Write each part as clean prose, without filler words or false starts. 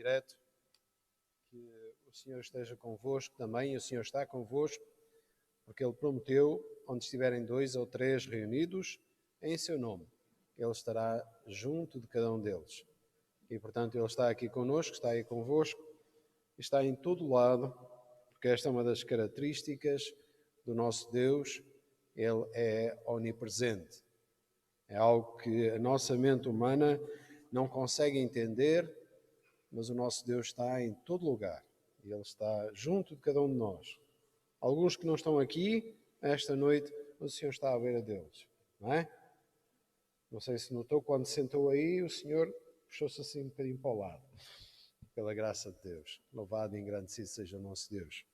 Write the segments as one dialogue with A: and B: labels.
A: direto. Que o Senhor esteja convosco também, e o Senhor está convosco, porque Ele prometeu, onde estiverem 2 ou 3 reunidos, em seu nome, Ele estará junto de cada um deles. E, portanto, Ele está aqui connosco, está aí convosco, está em todo lado, porque esta é uma das características do nosso Deus. Ele é onipresente. É algo que a nossa mente humana não consegue entender, mas o nosso Deus está em todo lugar. E Ele está junto de cada um de nós. Alguns que não estão aqui, esta noite, o Senhor está à beira deles. Não é? Não sei se notou, quando sentou aí, o Senhor puxou-se assim um bocadinho para o lado. Pela graça de Deus. Louvado e engrandecido seja o nosso Deus.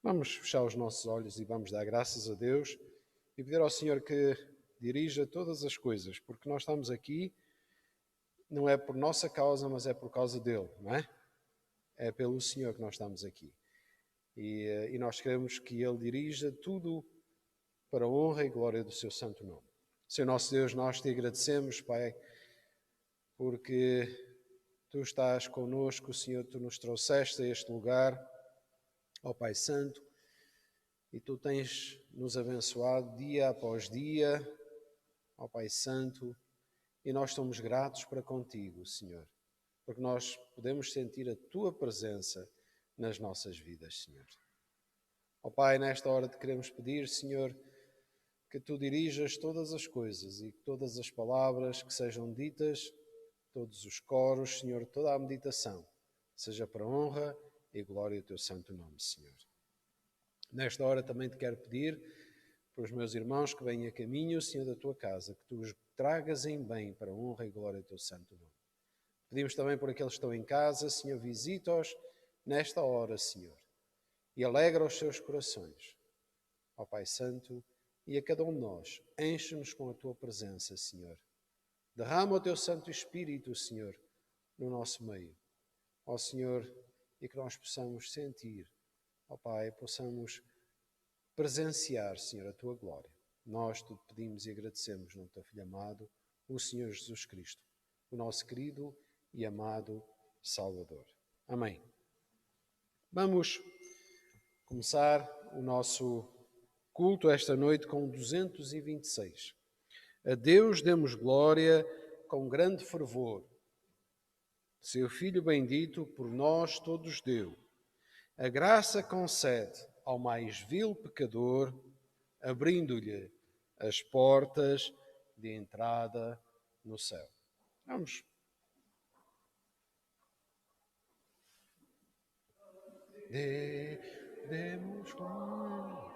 A: Vamos fechar os nossos olhos e vamos dar graças a Deus e pedir ao Senhor que dirija todas as coisas, porque nós estamos aqui, não é por nossa causa, mas é por causa dele, não é? É pelo Senhor que nós estamos aqui. E nós queremos que Ele dirija tudo para a honra e glória do seu santo nome. Senhor nosso Deus, nós te agradecemos, Pai, porque Tu estás connosco, Senhor, Tu nos trouxeste a este lugar, ó Pai Santo, e Tu tens nos abençoado dia após dia, ó Pai Santo, e nós estamos gratos para contigo, Senhor, porque nós podemos sentir a Tua presença nas nossas vidas, Senhor. Ó Pai, nesta hora te queremos pedir, Senhor, que Tu dirijas todas as coisas e que todas as palavras que sejam ditas, todos os coros, Senhor, toda a meditação, seja para a honra e glória do Teu santo nome, Senhor. Nesta hora também te quero pedir para os meus irmãos que vêm a caminho, Senhor, da Tua casa, que Tu os tragas em bem para a honra e glória do Teu santo nome. Pedimos também por aqueles que estão em casa, Senhor, visita-os nesta hora, Senhor, e alegra os seus corações. Ó Pai Santo, e a cada um de nós, enche-nos com a Tua presença, Senhor. Derrama o Teu Santo Espírito, Senhor, no nosso meio. Ó Senhor, e que nós possamos sentir, ó Pai, possamos presenciar, Senhor, a Tua glória. Nós te pedimos e agradecemos no Teu Filho amado, o Senhor Jesus Cristo, o nosso querido e amado Salvador. Amém. Vamos começar o nosso culto esta noite com 226. A Deus demos glória com grande fervor. Seu Filho bendito por nós todos deu. A graça concede ao mais vil pecador, abrindo-lhe as portas de entrada no céu. Vamos. Demos glória.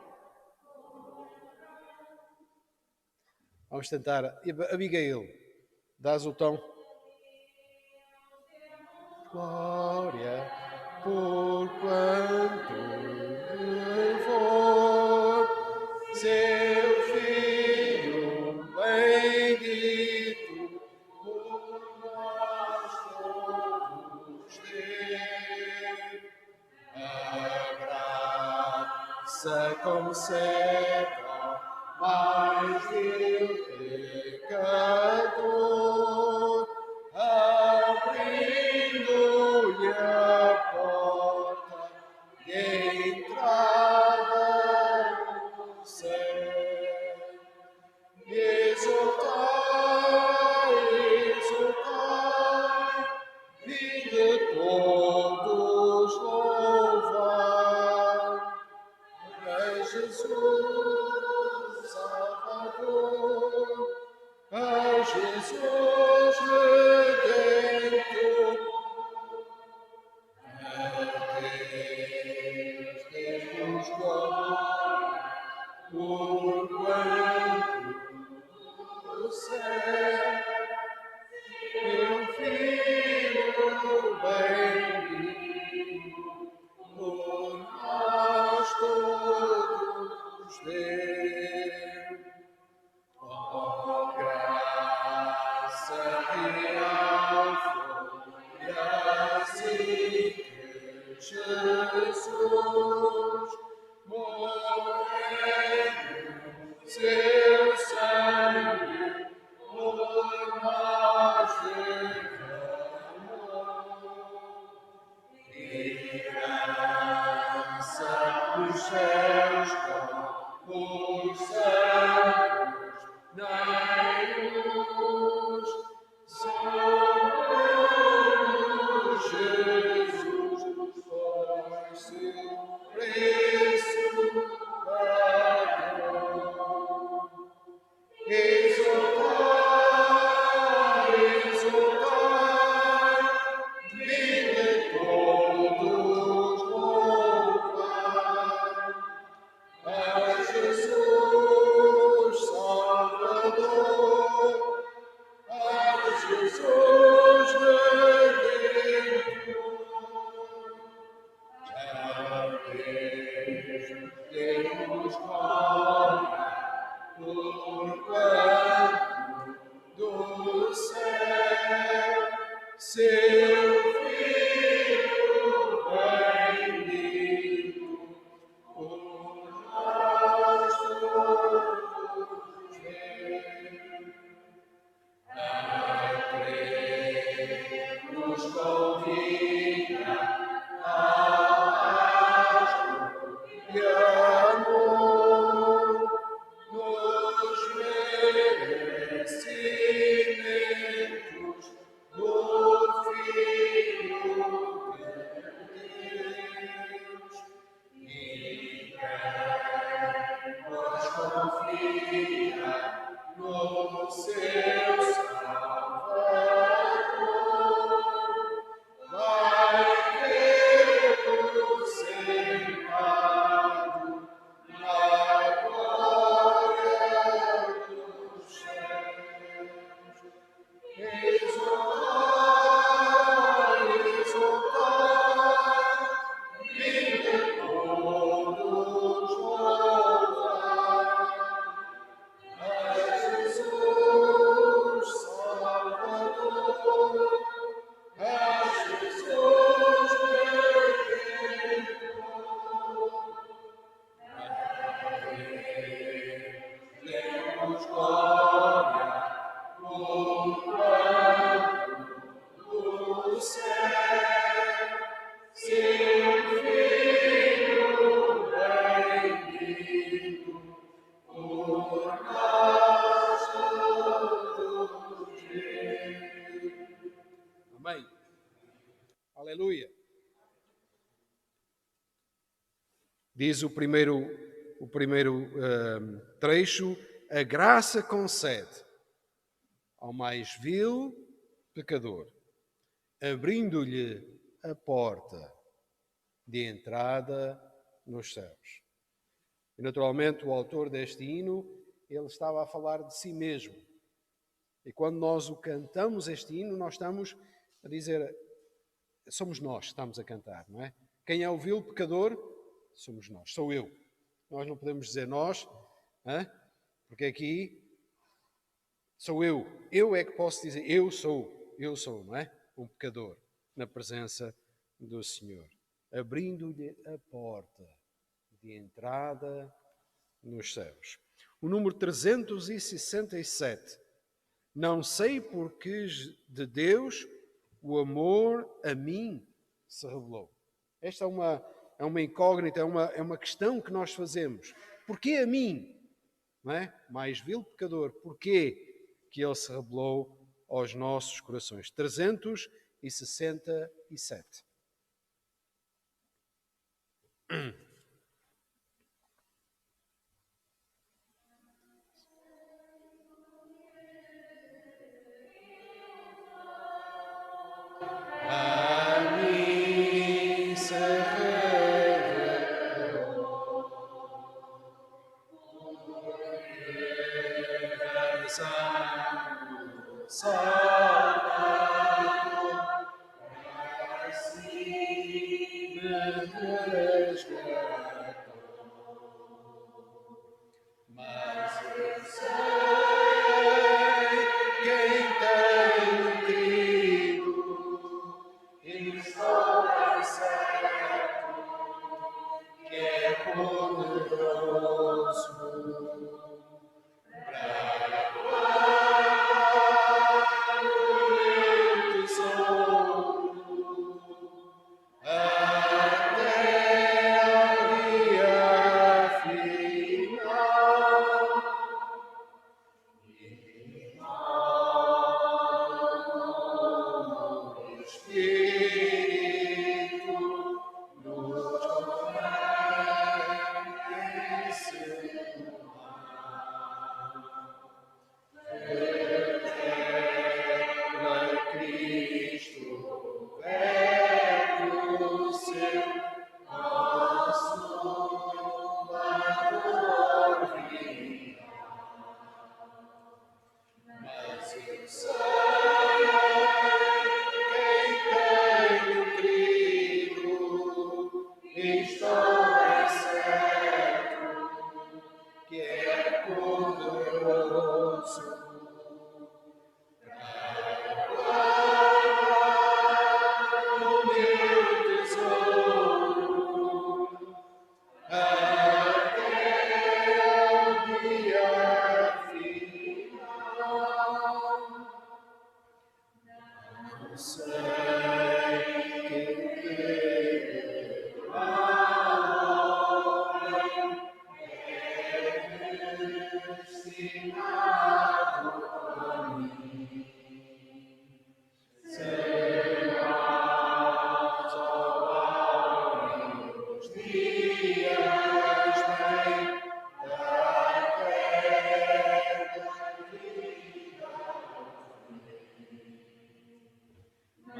A: Vamos tentar. Abigail, dás o tom. Glória, por quanto levou seu Filho bendito, por nós todos deu. A graça concede ao mais vil pecador, abrindo-lhe a porta de entrada no céu. Exultai, exultai, e de todos louvar a Jesus Salvador, a Jesus Redentor. A Deus demos glória, por quanto o céu meu Filho bendito, por nós todos deu. Oh, graças exultai, exultai, vinde todos louvar a Jesus Salvador, a Jesus Redentor, a Deus demos glória, porquanto do céu seu Filho bendito por nós todos veio. A crer nos convida ao rastro de amor, nos merecimentos do Filho de Deus. E quem nos confia no seu Salvador, vai vê-lo sentado na glória dos céus. Exultai, exultai, vinde todos louvar a Jesus Salvador, a Jesus Redentor. Demos glória, porquanto do céu seu Filho bendito por nós todos veio. Amém. Aleluia. Diz o primeiro trecho: a graça concede ao mais vil pecador, abrindo-lhe a porta de entrada nos céus. E naturalmente o autor deste hino, ele estava a falar de si mesmo. E quando nós o cantamos, este hino, nós estamos a dizer, somos nós que estamos a cantar, não é? Quem é o vil pecador? Somos nós, sou eu. Nós não podemos dizer nós, porque aqui sou eu. Eu é que posso dizer, eu sou, não é? Um pecador na presença do Senhor. Abrindo-lhe a porta de entrada nos céus. O número 367. Não sei porque de Deus o amor a mim se revelou. Esta é uma incógnita, é uma questão que nós fazemos. Porquê a mim? Não é? Mais vil pecador, porquê que ele se revelou aos nossos corações? 367. A mim se revelou Salvador, assim me resgatou. Mas eu sei quem tem crido e estou bem certo que é poderoso para guardar o meu tesouro até ao dia final.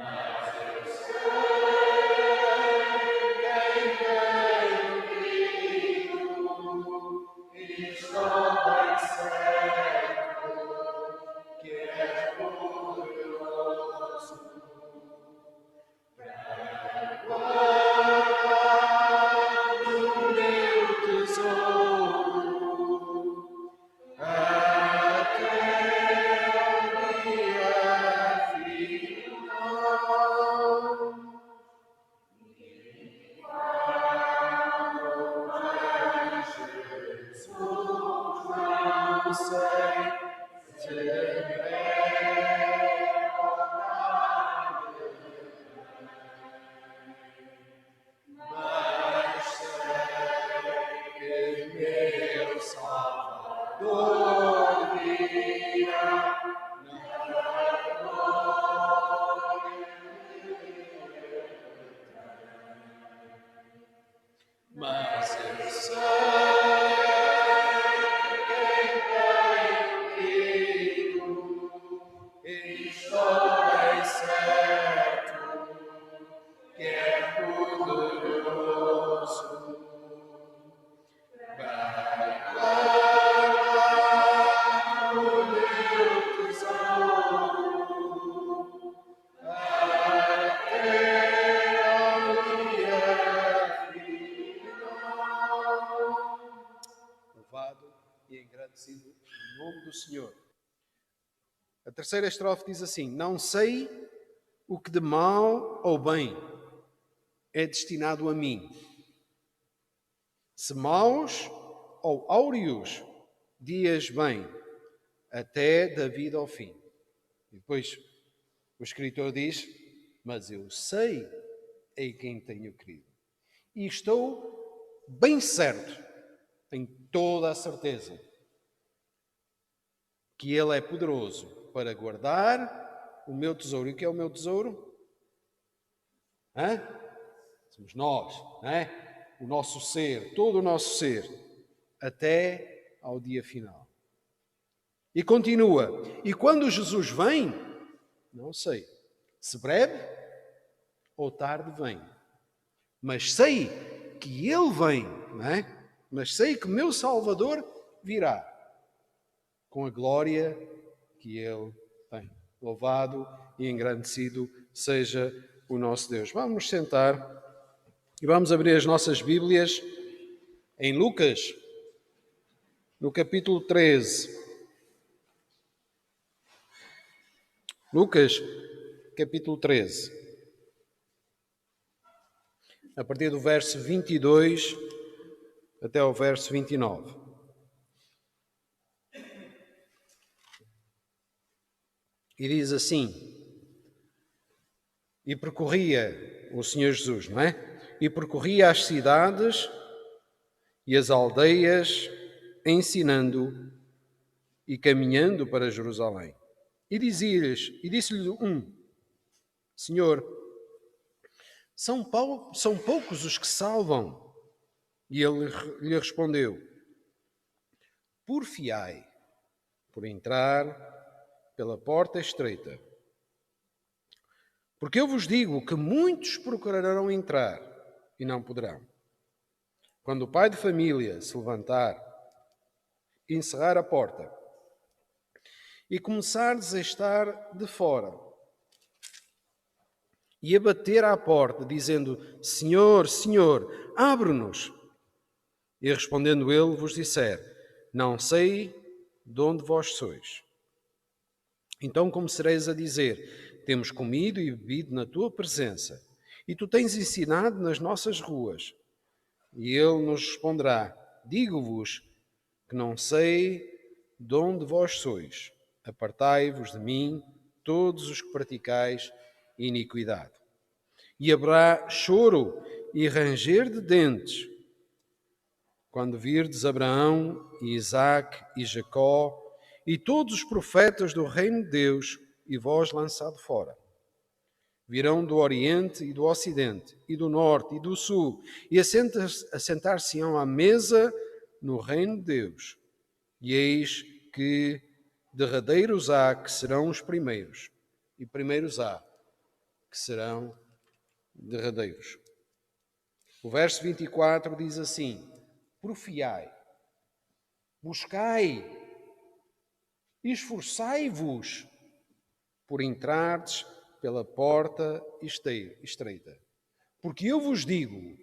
A: Mas eu sei quem tenho crido, e estou bem certo que é poderoso para guardar o meu tesouro até ao dia final. Louvado e engrandecido o nome do Senhor. A terceira estrofe diz assim: não sei o que de mal ou bem é destinado a mim, se maus ou áureos dias bem, até da vida ao fim. E depois o escritor diz: mas eu sei em quem tenho crido, e estou bem certo, tenho toda a certeza, que Ele é poderoso para guardar o meu tesouro. E o que é o meu tesouro? Somos nós, não é? O nosso ser, todo o nosso ser, até ao dia final. E continua: e quando Jesus vem, não sei, se breve ou tarde vem, mas sei que Ele vem, não é? Mas sei que o meu Salvador virá com a glória que Ele tem. Louvado e engrandecido seja o nosso Deus. Vamos sentar e vamos abrir as nossas Bíblias em Lucas, no capítulo 13. Lucas, capítulo 13. A partir do verso 22 até ao verso 29. E diz assim: e percorria o Senhor Jesus, não é? E percorria as cidades e as aldeias, ensinando e caminhando para Jerusalém. E disse-lhe um: Senhor, são poucos os que salvam. E ele lhe respondeu: porfiai por entrar pela porta estreita. Porque eu vos digo que muitos procurarão entrar e não poderão. Quando o pai de família se levantar, encerrar a porta e começardes a estar de fora e a bater à porta, dizendo: Senhor, Senhor, abre-nos. E respondendo ele vos disser: não sei de onde vós sois. Então começareis a dizer: temos comido e bebido na tua presença, e tu tens ensinado nas nossas ruas. E ele nos responderá: digo-vos que não sei de onde vós sois. Apartai-vos de mim, todos os que praticais iniquidade. E haverá choro e ranger de dentes, quando virdes Abraão e Isaque e Jacó e todos os profetas do reino de Deus e vós lançado fora. Virão do Oriente e do Ocidente, e do Norte e do Sul, e assentar-se-ão à mesa no reino de Deus. E eis que derradeiros há que serão os primeiros, e primeiros há que serão derradeiros. O verso 24 diz assim: porfiai, buscai, esforçai-vos por entrardes pela porta estreita. Porque eu vos digo,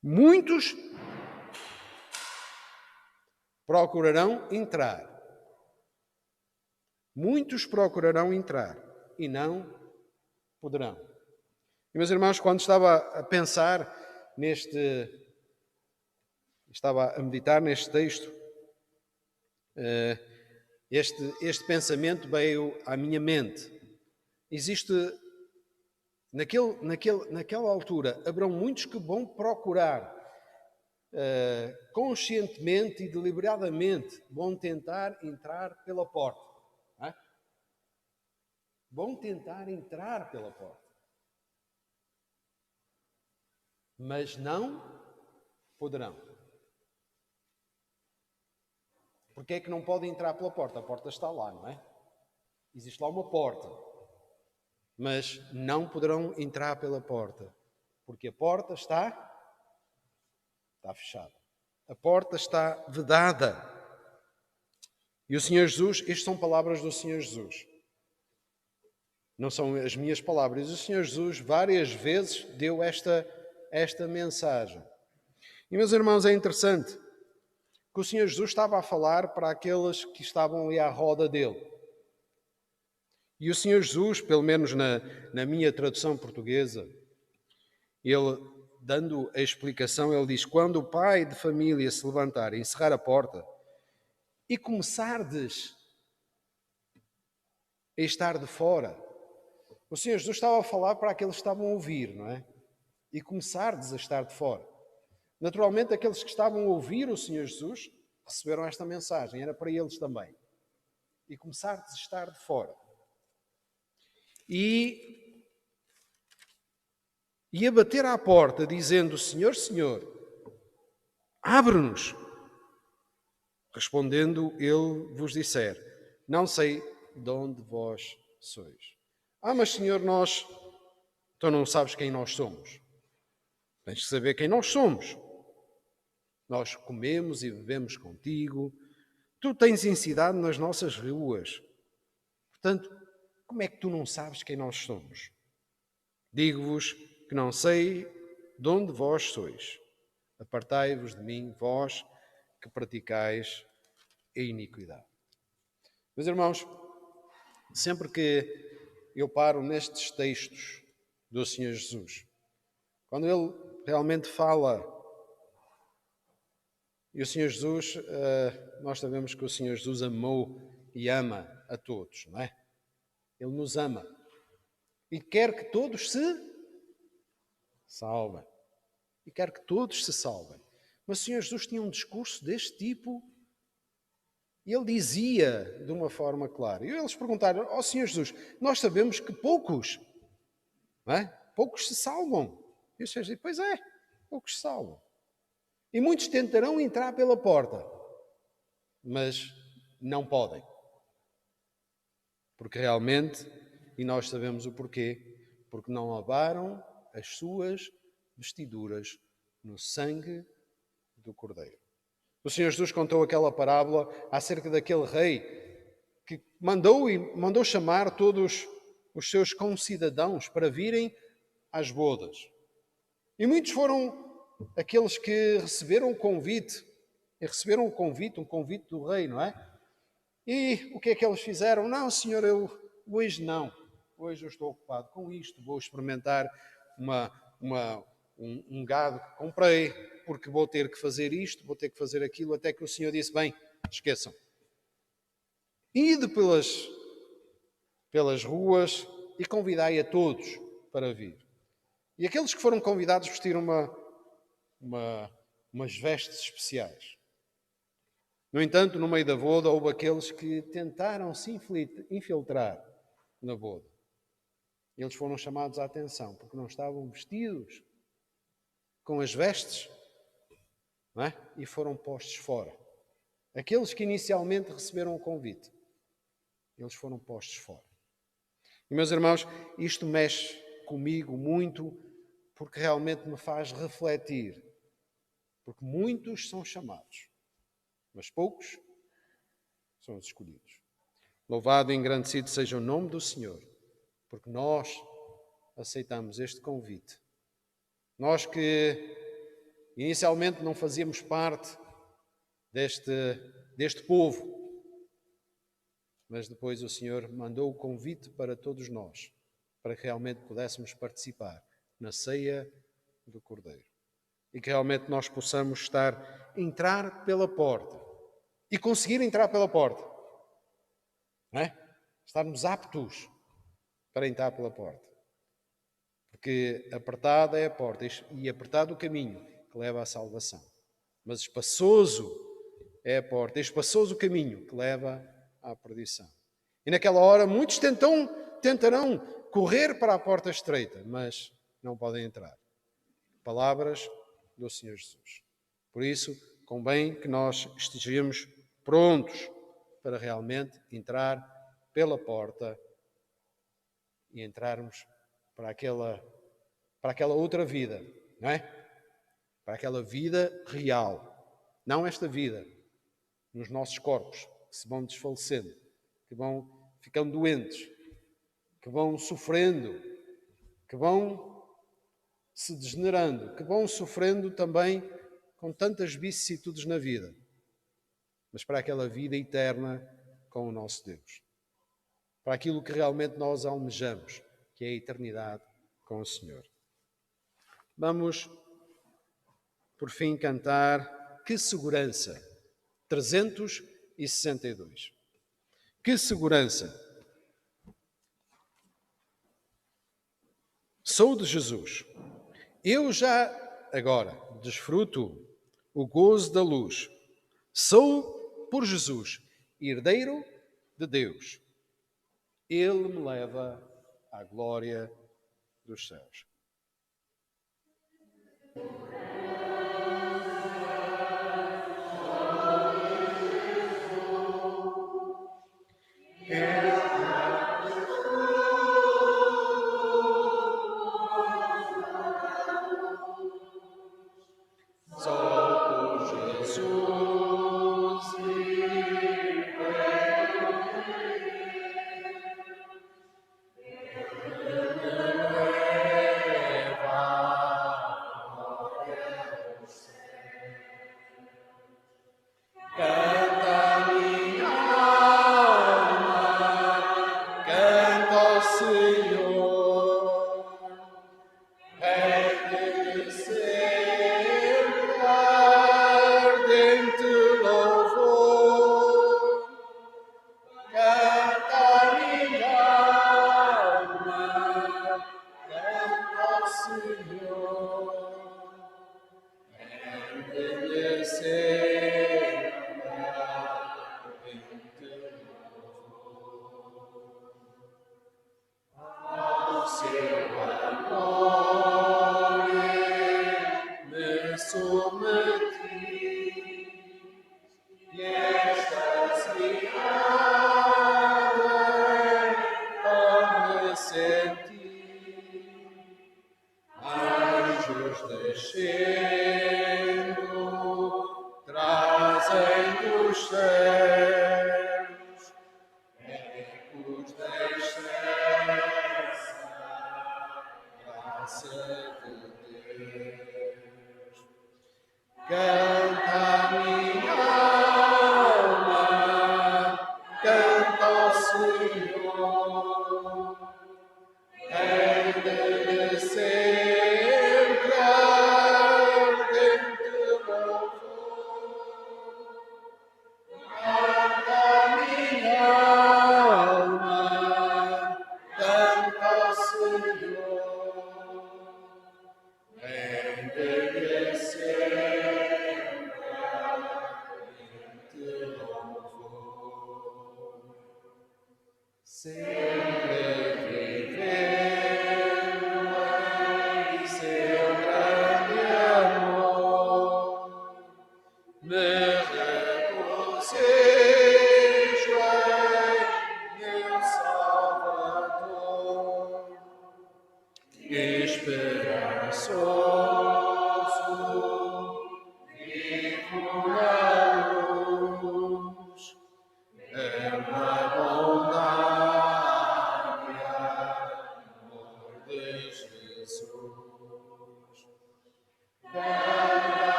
A: muitos procurarão entrar. Muitos procurarão entrar e não poderão. E, meus irmãos, quando estava a pensar estava a meditar neste texto, este pensamento veio à minha mente. Existe, naquela altura, haverão muitos que vão procurar, conscientemente e deliberadamente, vão tentar entrar pela porta. Não é? Vão tentar entrar pela porta. Mas não poderão. Porque é que não podem entrar pela porta? A porta está lá, não é? Existe lá uma porta. Mas não poderão entrar pela porta. Porque a porta está fechada. A porta está vedada. E o Senhor Jesus, estas são palavras do Senhor Jesus. Não são as minhas palavras. O Senhor Jesus várias vezes deu esta mensagem. E, meus irmãos, é interessante que o Senhor Jesus estava a falar para aqueles que estavam ali à roda dele. E o Senhor Jesus, pelo menos na minha tradução portuguesa, ele, dando a explicação, ele diz: quando o pai de família se levantar e encerrar a porta e começardes a estar de fora, o Senhor Jesus estava a falar para aqueles que estavam a ouvir, não é? E começardes a estar de fora. Naturalmente, aqueles que estavam a ouvir o Senhor Jesus receberam esta mensagem, era para eles também. E começardes a estar de fora. E a bater à porta, dizendo: Senhor, Senhor, abre-nos. Respondendo, ele vos disser: não sei de onde vós sois. Mas Senhor, então não sabes quem nós somos. Tens que saber quem nós somos. Nós comemos e bebemos contigo. Tu tens ensinado nas nossas ruas. Portanto, como é que tu não sabes quem nós somos? Digo-vos que não sei de onde vós sois. Apartai-vos de mim, vós que praticais a iniquidade. Meus irmãos, sempre que eu paro nestes textos do Senhor Jesus, quando ele realmente fala, e o Senhor Jesus, nós sabemos que o Senhor Jesus amou e ama a todos, não é? Ele nos ama e quer que todos se salvem. E quer que todos se salvem. Mas o Senhor Jesus tinha um discurso deste tipo e ele dizia de uma forma clara. E eles perguntaram: ó Senhor Jesus, nós sabemos que poucos, não é? Poucos se salvam. E o Senhor diz: pois é, poucos se salvam. E muitos tentarão entrar pela porta, mas não podem. Porque realmente, e nós sabemos o porquê, porque não lavaram as suas vestiduras no sangue do Cordeiro. O Senhor Jesus contou aquela parábola acerca daquele rei que mandou chamar todos os seus concidadãos para virem às bodas. E muitos foram aqueles que receberam o convite, um convite do rei, não é? E o que é que eles fizeram? Não, Senhor, hoje não. Hoje eu estou ocupado com isto, vou experimentar um gado que comprei, porque vou ter que fazer isto, vou ter que fazer aquilo, até que o Senhor disse: bem, esqueçam. Ide pelas ruas e convidai a todos para vir. E aqueles que foram convidados vestiram uma umas vestes especiais. No entanto, no meio da boda, houve aqueles que tentaram se infiltrar na boda. Eles foram chamados à atenção, porque não estavam vestidos com as vestes, não é? E foram postos fora. Aqueles que inicialmente receberam o convite, eles foram postos fora. E, meus irmãos, isto mexe comigo muito, porque realmente me faz refletir. Porque muitos são chamados, mas poucos são os escolhidos. Louvado e engrandecido seja o nome do Senhor, porque nós aceitamos este convite. Nós que inicialmente não fazíamos parte deste povo, mas depois o Senhor mandou o convite para todos nós, para que realmente pudéssemos participar na ceia do Cordeiro. E que realmente nós possamos entrar pela porta e conseguir entrar pela porta. Não é? Estarmos aptos para entrar pela porta. Porque apertada é a porta e apertado o caminho que leva à salvação. Mas espaçoso é a porta, e espaçoso o caminho que leva à perdição. E naquela hora muitos tentarão correr para a porta estreita, mas não podem entrar. Palavras do Senhor Jesus. Por isso, convém que nós estejamos prontos para realmente entrar pela porta e entrarmos para aquela outra vida, não é? Para aquela vida real. Não esta vida nos nossos corpos, que se vão desfalecendo, que vão ficando doentes, que vão sofrendo, que vão se degenerando, que vão sofrendo também com tantas vicissitudes na vida, mas para aquela vida eterna com o nosso Deus. Para aquilo que realmente nós almejamos, que é a eternidade com o Senhor. Vamos, por fim, cantar Que Segurança, 362. Que segurança! Sou de Jesus. Eu já, agora, desfruto o gozo da luz. Sou, por Jesus, herdeiro de Deus. Ele me leva à glória dos céus.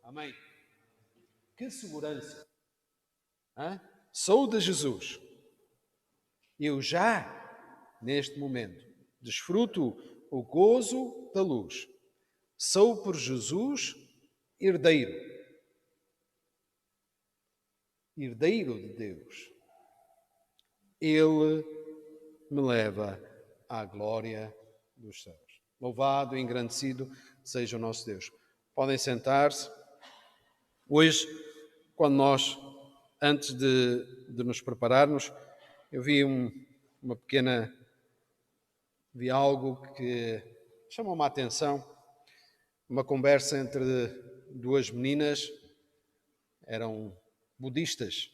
A: Amém. Que segurança. Sou de Jesus. Eu já, neste momento, desfruto o gozo da luz. Sou por Jesus herdeiro. Herdeiro de Deus. Ele me leva à glória dos céus. Louvado e engrandecido seja o nosso Deus. Podem sentar-se. Hoje, quando nós, antes de nos prepararmos, eu vi vi algo que chamou-me a atenção. Uma conversa entre duas meninas, eram budistas,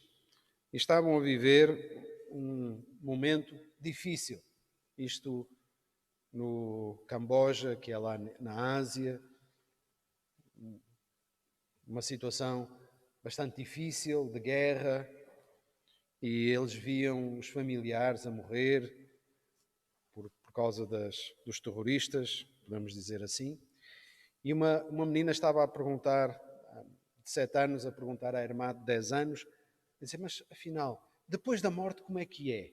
A: e estavam a viver um momento difícil. Isto no Camboja, que é lá na Ásia, uma situação bastante difícil, de guerra, e eles viam os familiares a morrer por causa dos terroristas, podemos dizer assim. E uma menina estava a perguntar, de 7 anos, a perguntar à irmã de 10 anos, a dizer, mas afinal, depois da morte como é que é?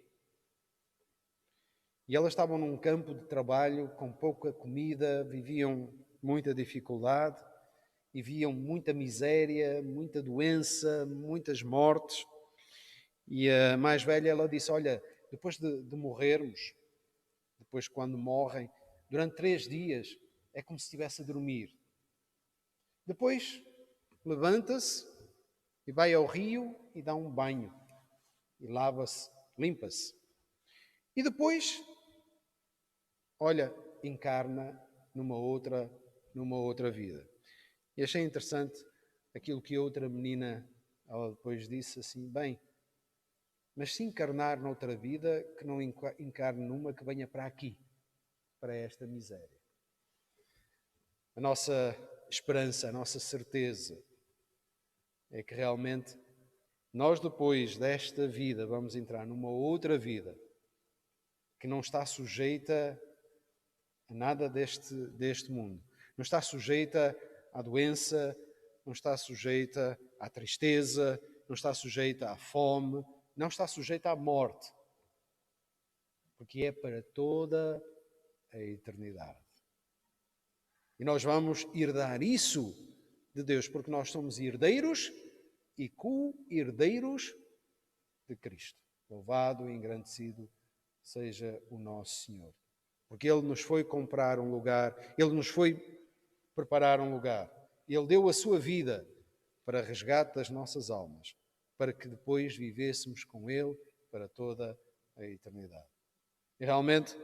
A: E elas estavam num campo de trabalho com pouca comida, viviam muita dificuldade, e viam muita miséria, muita doença, muitas mortes. E a mais velha, ela disse, olha, depois de morrermos, depois quando morrem, durante 3 dias, é como se estivesse a dormir. Depois, levanta-se e vai ao rio e dá um banho. E lava-se, limpa-se. E depois, olha, encarna numa outra vida. E achei interessante aquilo que a outra menina, ela depois disse assim, bem, mas se encarnar noutra vida, que não encarne numa que venha para aqui, para esta miséria. A nossa esperança, a nossa certeza é que realmente nós depois desta vida vamos entrar numa outra vida que não está sujeita a nada deste mundo. Não está sujeita à doença, não está sujeita à tristeza, não está sujeita à fome, não está sujeita à morte, porque é para toda a eternidade. E nós vamos herdar isso de Deus, porque nós somos herdeiros e co-herdeiros de Cristo. Louvado e engrandecido seja o nosso Senhor. Porque Ele nos foi comprar um lugar, Ele nos foi preparar um lugar. Ele deu a sua vida para resgate das nossas almas, para que depois vivêssemos com Ele para toda a eternidade. E realmente,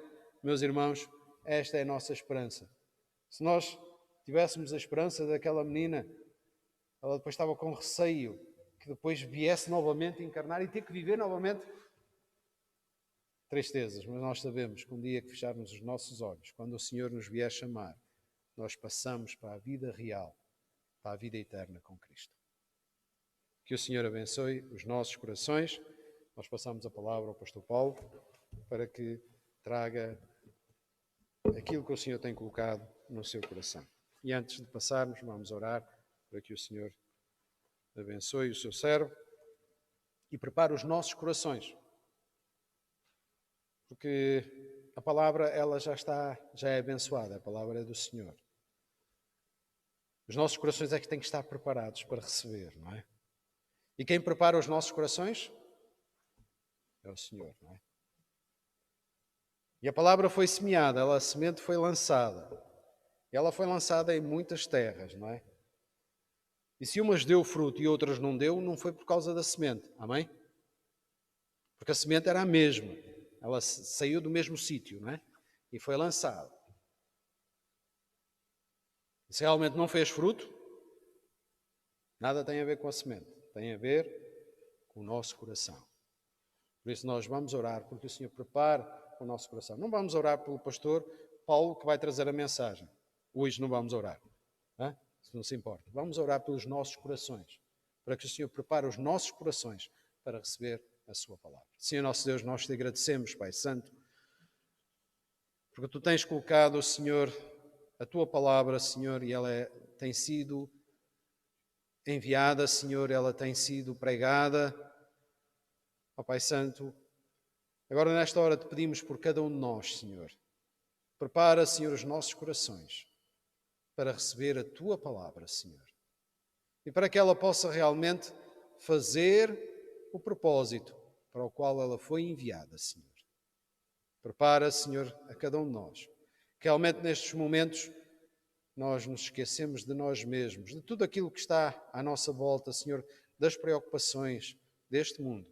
A: meus irmãos, esta é a nossa esperança. Se nós tivéssemos a esperança daquela menina, ela depois estava com receio que depois viesse novamente encarnar e ter que viver novamente tristezas, mas nós sabemos que um dia que fecharmos os nossos olhos, quando o Senhor nos vier chamar, nós passamos para a vida real, para a vida eterna com Cristo. Que o Senhor abençoe os nossos corações. Nós passamos a palavra ao pastor Paulo para que traga aquilo que o Senhor tem colocado no seu coração. E antes de passarmos, vamos orar para que o Senhor abençoe o seu servo e prepare os nossos corações. Porque a palavra, ela já é abençoada, a palavra é do Senhor. Os nossos corações é que têm que estar preparados para receber, não é? E quem prepara os nossos corações? É o Senhor, não é? E a palavra foi semeada, a semente foi lançada. Ela foi lançada em muitas terras, não é? E se umas deu fruto e outras não deu, não foi por causa da semente, amém? Porque a semente era a mesma, ela saiu do mesmo sítio, não é? E foi lançada. E se realmente não fez fruto, nada tem a ver com a semente, tem a ver com o nosso coração. Por isso nós vamos orar, porque o Senhor prepara o nosso coração. Não vamos orar pelo pastor Paulo, que vai trazer a mensagem. Hoje não vamos orar, não? Se não se importa. Vamos orar pelos nossos corações, para que o Senhor prepare os nossos corações para receber a sua palavra. Senhor nosso Deus, nós te agradecemos, Pai Santo, porque tu tens colocado, Senhor, a tua palavra, Senhor, e ela tem sido enviada, Senhor, ela tem sido pregada. Ó Pai Santo, agora nesta hora te pedimos por cada um de nós, Senhor. Prepara, Senhor, os nossos corações para receber a tua palavra, Senhor. E para que ela possa realmente fazer o propósito para o qual ela foi enviada, Senhor. Prepara, Senhor, a cada um de nós. Que realmente nestes momentos nós nos esquecemos de nós mesmos, de tudo aquilo que está à nossa volta, Senhor, das preocupações deste mundo,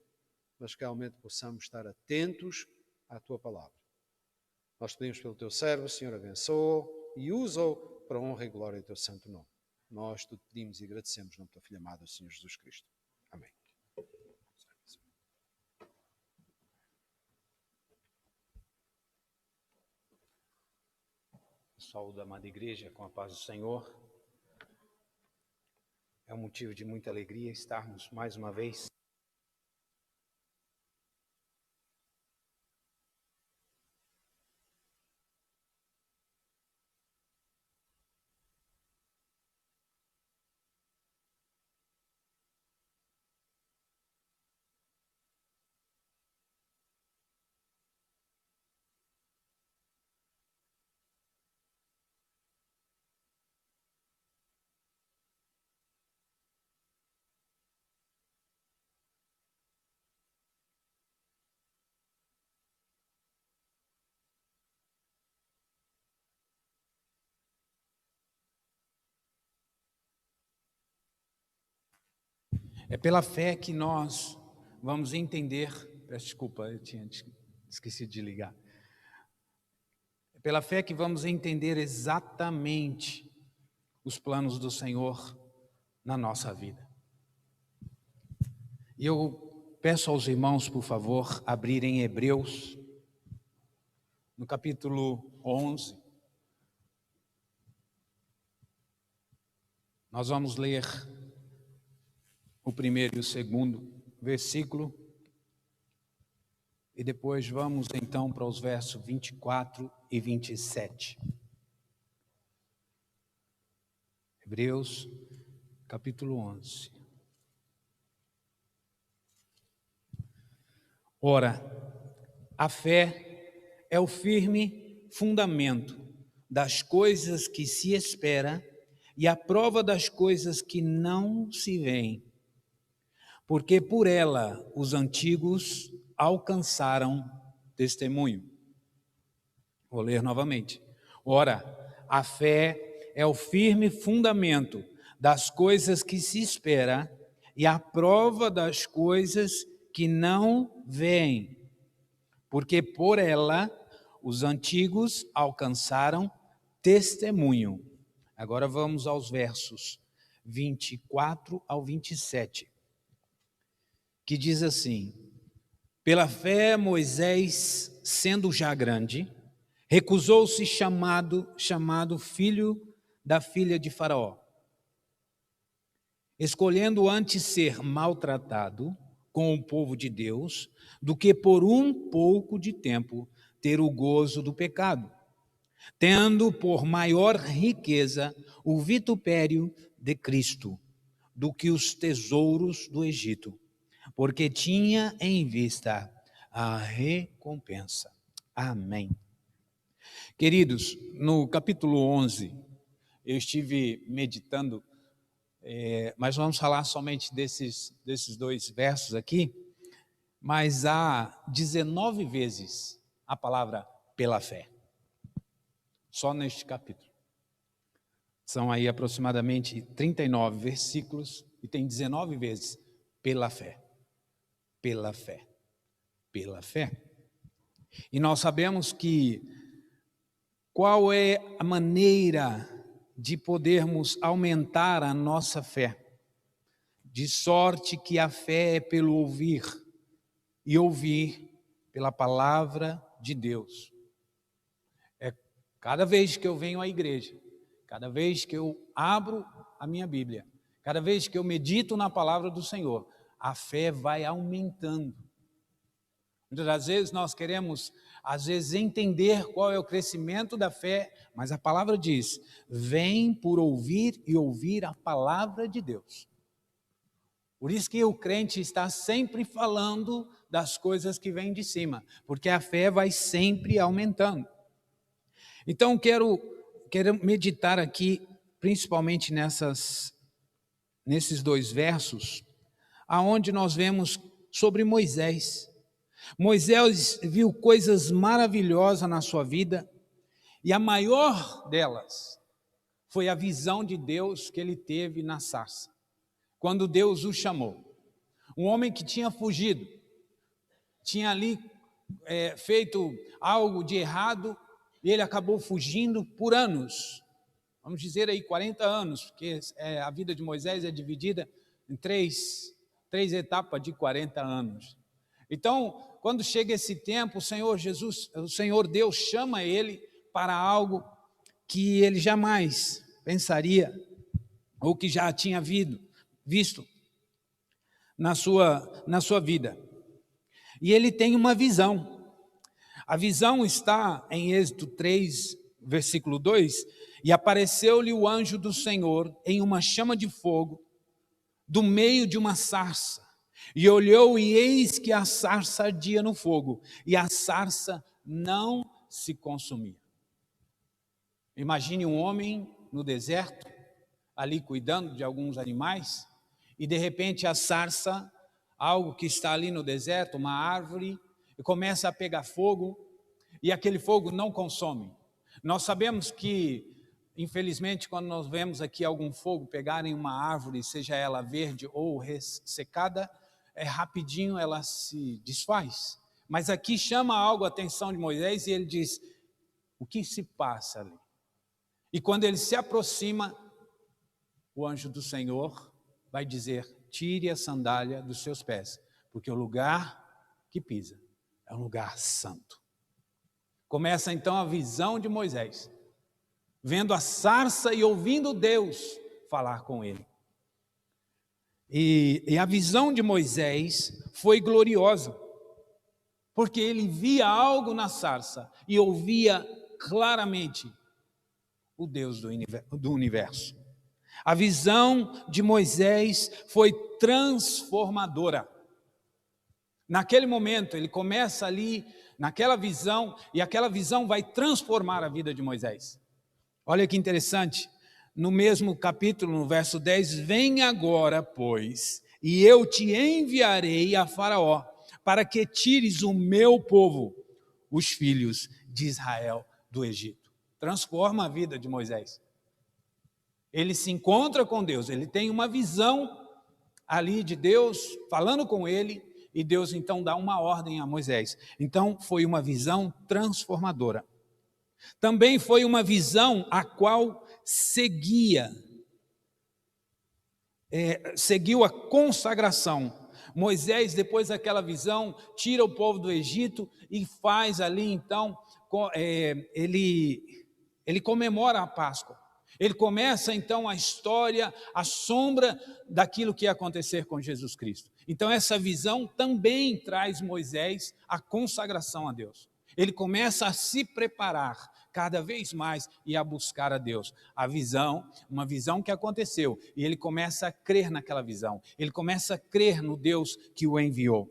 A: mas que realmente possamos estar atentos à tua palavra. Nós pedimos pelo teu servo, Senhor, abençoa-o e usa-o para a honra e glória do teu santo nome. Nós te pedimos e agradecemos no teu Filho amado, o Senhor Jesus Cristo. Amém.
B: Saúde, amada igreja, com a paz do Senhor. É um motivo de muita alegria estarmos mais uma vez É pela fé que nós vamos entender. Peço desculpa, eu tinha esquecido de ligar. É pela fé que vamos entender exatamente os planos do Senhor na nossa vida. E eu peço aos irmãos, por favor, abrirem Hebreus, no capítulo 11. Nós vamos ler o primeiro e o segundo versículo, e depois vamos então para os versos 24 e 27. Hebreus, capítulo 11. Ora, a fé é o firme fundamento das coisas que se espera e a prova das coisas que não se veem. Porque por ela os antigos alcançaram testemunho. Vou ler novamente. Ora, a fé é o firme fundamento das coisas que se espera e a prova das coisas que não veem. Porque por ela os antigos alcançaram testemunho. Agora vamos aos versos 24 ao 27. Que diz assim: pela fé Moisés, sendo já grande, recusou-se chamado filho da filha de Faraó, escolhendo antes ser maltratado com o povo de Deus, do que por um pouco de tempo ter o gozo do pecado, tendo por maior riqueza o vitupério de Cristo, do que os tesouros do Egito, porque tinha em vista a recompensa. Amém. Queridos, no capítulo 11, eu estive meditando, mas vamos falar somente desses 2 versos aqui, mas há 19 vezes a palavra pela fé, só neste capítulo. São aí aproximadamente 39 versículos e tem 19 vezes pela fé, pela fé, pela fé. E nós sabemos que qual é a maneira de podermos aumentar a nossa fé, de sorte que a fé é pelo ouvir, e ouvir pela palavra de Deus. Cada vez que eu venho à igreja, cada vez que eu abro a minha Bíblia, cada vez que eu medito na palavra do Senhor, a fé vai aumentando. Muitas das vezes nós queremos, entender qual é o crescimento da fé, mas a palavra diz, vem por ouvir e ouvir a palavra de Deus. Por isso que o crente está sempre falando das coisas que vêm de cima, porque a fé vai sempre aumentando. Então, quero meditar aqui, principalmente nesses 2 versos, aonde nós vemos sobre Moisés. Moisés viu coisas maravilhosas na sua vida, e a maior delas foi a visão de Deus que ele teve na sarça, quando Deus o chamou. Um homem que tinha fugido, tinha ali feito algo de errado, e ele acabou fugindo por anos, vamos dizer aí 40 anos, porque a vida de Moisés é dividida em três etapas de 40 anos. Então, quando chega esse tempo, o Senhor Deus chama ele para algo que ele jamais pensaria, ou que já tinha visto na sua vida. E ele tem uma visão. A visão está em Êxodo 3, versículo 2, e apareceu-lhe o anjo do Senhor em uma chama de fogo, do meio de uma sarça, e olhou, e eis que a sarça ardia no fogo, e a sarça não se consumia. Imagine um homem no deserto, ali cuidando de alguns animais, e de repente a sarça, algo que está ali no deserto, uma árvore, e começa a pegar fogo, e aquele fogo não consome. Nós sabemos que, infelizmente, quando nós vemos aqui algum fogo pegar em uma árvore, seja ela verde ou ressecada, rapidinho ela se desfaz. Mas aqui chama algo a atenção de Moisés e ele diz, o que se passa ali? E quando ele se aproxima, o anjo do Senhor vai dizer, tire a sandália dos seus pés, porque o lugar que pisa é um lugar santo. Começa então a visão de Moisés, vendo a sarça e ouvindo Deus falar com ele. E a visão de Moisés foi gloriosa, porque ele via algo na sarça e ouvia claramente o Deus do universo. A visão de Moisés foi transformadora. Naquele momento, ele começa ali, naquela visão, e aquela visão vai transformar a vida de Moisés. Olha que interessante, no mesmo capítulo, no verso 10, vem agora, pois, e eu te enviarei a Faraó, para que tires o meu povo, os filhos de Israel, do Egito. Transforma a vida de Moisés. Ele se encontra com Deus, ele tem uma visão ali de Deus, falando com ele, e Deus então dá uma ordem a Moisés. Então foi uma visão transformadora. Também foi uma visão a qual seguiu a consagração. Moisés, depois daquela visão, tira o povo do Egito e faz ali então, ele comemora a Páscoa. Ele começa então a história, a sombra daquilo que ia acontecer com Jesus Cristo. Então essa visão também traz Moisés a consagração a Deus. Ele começa a se preparar cada vez mais e a buscar a Deus. A visão, uma visão que aconteceu, e ele começa a crer naquela visão. Ele começa a crer no Deus que o enviou.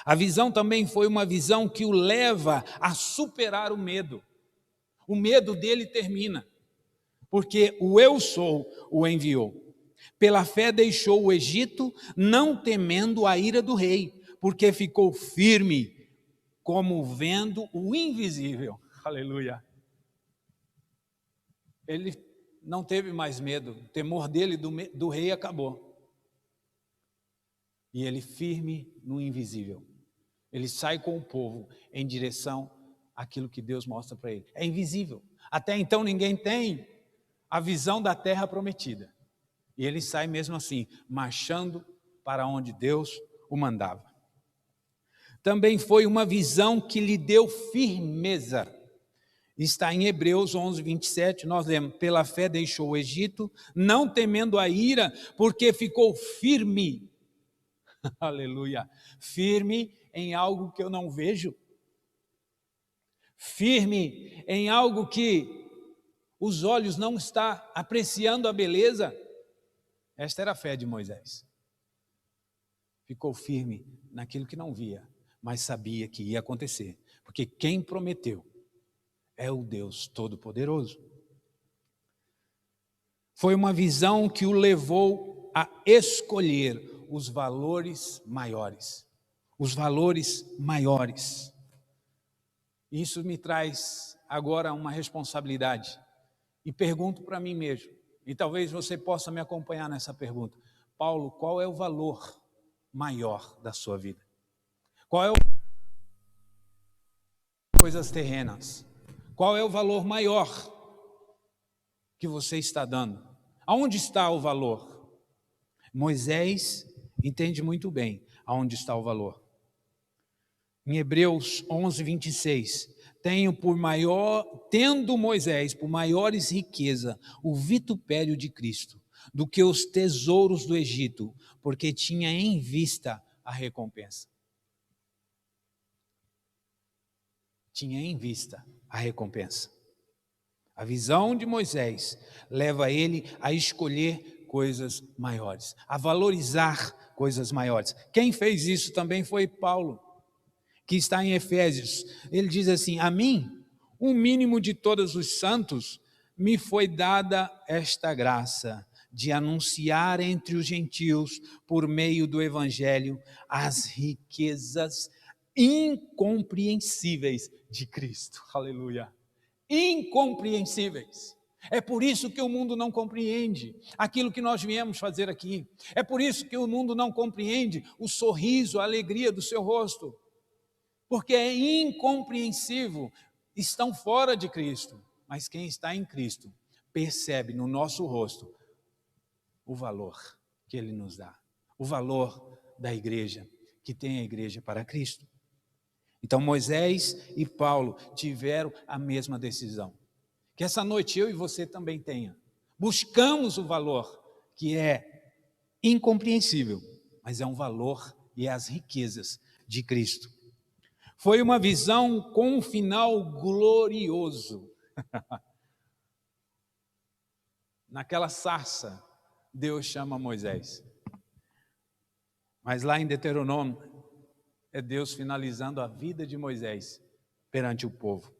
B: A visão também foi uma visão que o leva a superar o medo. O medo dele termina, porque o eu sou o enviou. Pela fé deixou o Egito, não temendo a ira do rei, porque ficou firme, como vendo o invisível. Aleluia. Ele não teve mais medo, o temor dele do rei acabou. E ele firme no invisível. Ele sai com o povo em direção àquilo que Deus mostra para ele. É invisível. Até então ninguém tem a visão da terra prometida. E ele sai mesmo assim, marchando para onde Deus o mandava. Também foi uma visão que lhe deu firmeza. Está em Hebreus 11, 27, nós lemos: pela fé deixou o Egito, não temendo a ira, porque ficou firme. Aleluia. Firme em algo que eu não vejo. Firme em algo que os olhos não estão apreciando a beleza. Esta era a fé de Moisés. Ficou firme naquilo que não via, mas sabia que ia acontecer, porque quem prometeu é o Deus Todo-Poderoso. Foi uma visão que o levou a escolher os valores maiores. Os valores maiores. Isso me traz agora uma responsabilidade. E pergunto para mim mesmo, e talvez você possa me acompanhar nessa pergunta: Paulo, qual é o valor maior da sua vida? Qual é o coisas terrenas? Qual é o valor maior que você está dando? Aonde está o valor? Moisés entende muito bem aonde está o valor. Em Hebreus 11, 26, tendo Moisés por maiores riqueza o vitupério de Cristo do que os tesouros do Egito, porque tinha em vista a recompensa. Tinha em vista a recompensa. A visão de Moisés leva ele a escolher coisas maiores, a valorizar coisas maiores. Quem fez isso também foi Paulo, que está em Efésios. Ele diz assim: a mim, o mínimo de todos os santos, me foi dada esta graça de anunciar entre os gentios, por meio do evangelho, as riquezas incompreensíveis de Cristo. Aleluia. Incompreensíveis. É por isso que o mundo não compreende aquilo que nós viemos fazer aqui. É por isso que o mundo não compreende o sorriso, a alegria do seu rosto. Porque é incompreensível, estão fora de Cristo. Mas quem está em Cristo percebe no nosso rosto o valor que Ele nos dá. O valor da igreja, que tem a igreja para Cristo. Então Moisés e Paulo tiveram a mesma decisão. Que essa noite eu e você também tenha. Buscamos o valor que é incompreensível, mas é um valor e é as riquezas de Cristo. Foi uma visão com um final glorioso. Naquela sarça, Deus chama Moisés. Mas lá em Deuteronômio, é Deus finalizando a vida de Moisés perante o povo.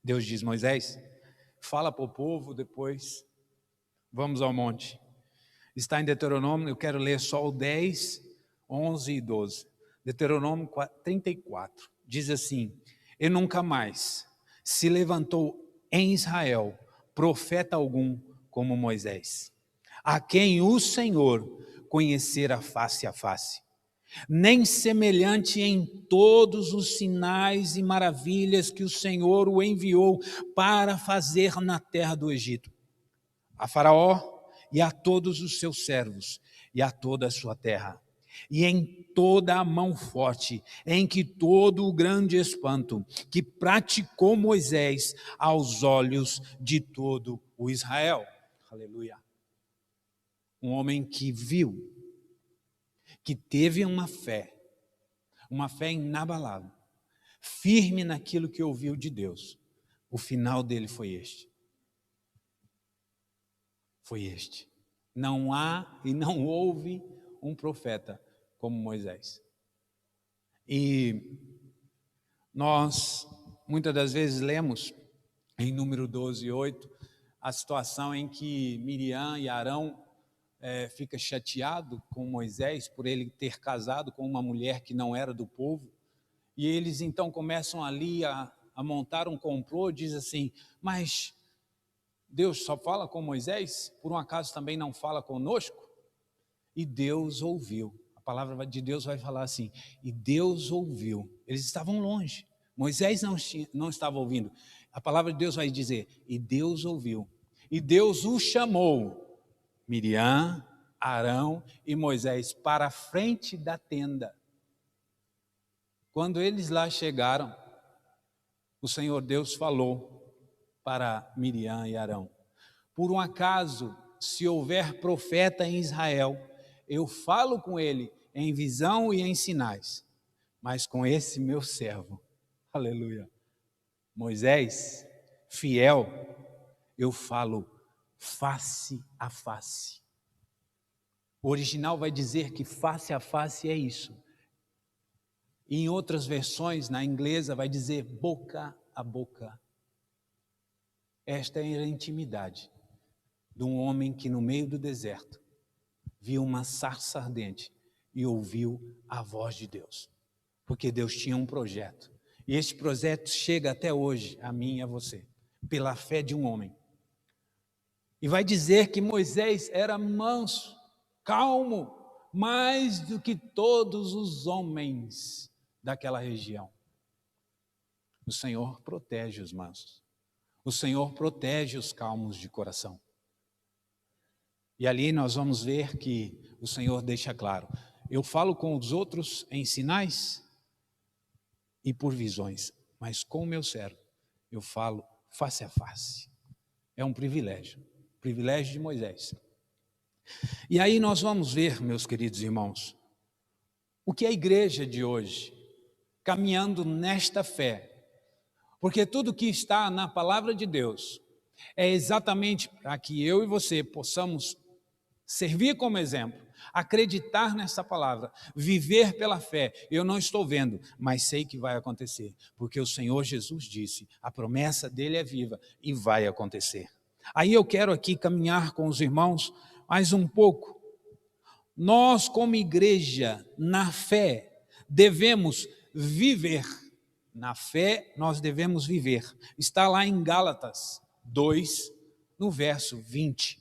B: Deus diz: Moisés, fala para o povo, depois vamos ao monte. Está em Deuteronômio, eu quero ler só o 10, 11 e 12. Deuteronômio 34, diz assim: e nunca mais se levantou em Israel profeta algum como Moisés, a quem o Senhor conhecera face a face, nem semelhante em todos os sinais e maravilhas que o Senhor o enviou para fazer na terra do Egito, a Faraó e a todos os seus servos e a toda a sua terra, e em toda a mão forte, em que todo o grande espanto que praticou Moisés aos olhos de todo o Israel. Aleluia. Um homem que viu, que teve uma fé inabalável, firme naquilo que ouviu de Deus, o final dele foi este. Foi este. Não há e não houve um profeta como Moisés. E nós, muitas das vezes, lemos em Número 12:8, a situação em que Miriam e Arão fica chateado com Moisés por ele ter casado com uma mulher que não era do povo. E eles então começam ali a montar um complô, diz assim, mas Deus só fala com Moisés? Por um acaso também não fala conosco? E Deus ouviu. A palavra de Deus vai falar assim, e Deus ouviu. Eles estavam longe. Moisés não estava ouvindo. A palavra de Deus vai dizer, e Deus ouviu. E Deus o chamou, Miriam, Arão e Moisés, para a frente da tenda. Quando eles lá chegaram, o Senhor Deus falou para Miriam e Arão, por um acaso, se houver profeta em Israel, eu falo com ele em visão e em sinais, mas com esse meu servo, aleluia, Moisés, fiel, eu falo face a face. O original vai dizer que face a face é isso. E em outras versões, na inglesa, vai dizer boca a boca. Esta é a intimidade de um homem que no meio do deserto viu uma sarça ardente e ouviu a voz de Deus. Porque Deus tinha um projeto. E este projeto chega até hoje, a mim e a você, pela fé de um homem. E vai dizer que Moisés era manso, calmo, mais do que todos os homens daquela região. O Senhor protege os mansos. O Senhor protege os calmos de coração. E ali nós vamos ver que o Senhor deixa claro, eu falo com os outros em sinais e por visões, mas com o meu servo eu falo face a face. É um privilégio de Moisés. E aí nós vamos ver, meus queridos irmãos, o que a igreja de hoje, caminhando nesta fé, porque tudo que está na palavra de Deus é exatamente para que eu e você possamos servir como exemplo, acreditar nessa palavra, viver pela fé. Eu não estou vendo, mas sei que vai acontecer, porque o Senhor Jesus disse, a promessa dele é viva e vai acontecer. Aí eu quero aqui caminhar com os irmãos mais um pouco. Nós, como igreja, na fé, devemos viver. Na fé, nós devemos viver. Está lá em Gálatas 2, no verso 20.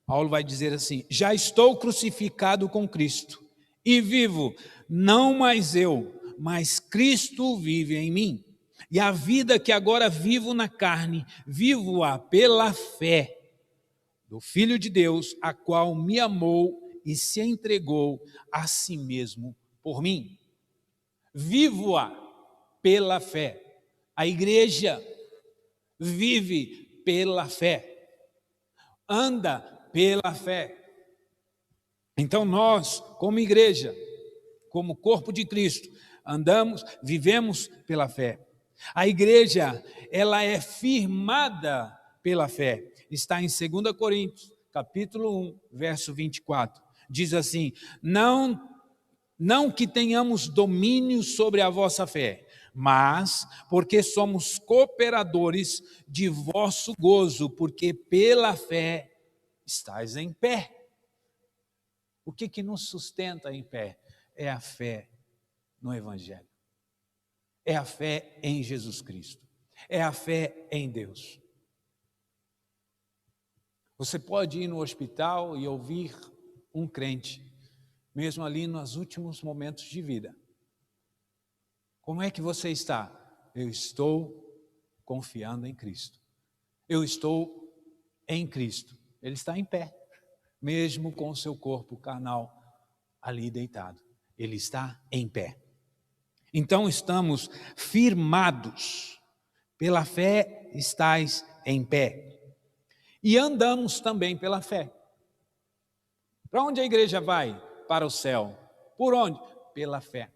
B: Paulo vai dizer assim, já estou crucificado com Cristo e vivo, não mais eu, mas Cristo vive em mim. E a vida que agora vivo na carne, vivo-a pela fé do Filho de Deus, a qual me amou e se entregou a si mesmo por mim. Vivo-a pela fé. A igreja vive pela fé. Anda pela fé. Então nós, como igreja, como corpo de Cristo, andamos, vivemos pela fé. A igreja, ela é firmada pela fé. Está em 2 Coríntios, capítulo 1, verso 24. Diz assim, não que tenhamos domínio sobre a vossa fé, mas porque somos cooperadores de vosso gozo, porque pela fé estais em pé. O que nos sustenta em pé? É a fé no Evangelho. É a fé em Jesus Cristo. É a fé em Deus. Você pode ir no hospital e ouvir um crente, mesmo ali nos últimos momentos de vida. Como é que você está? Eu estou confiando em Cristo. Eu estou em Cristo. Ele está em pé, mesmo com o seu corpo carnal ali deitado. Ele está em pé. Então estamos firmados. Pela fé estais em pé. E andamos também pela fé. Para onde a igreja vai? Para o céu. Por onde? Pela fé.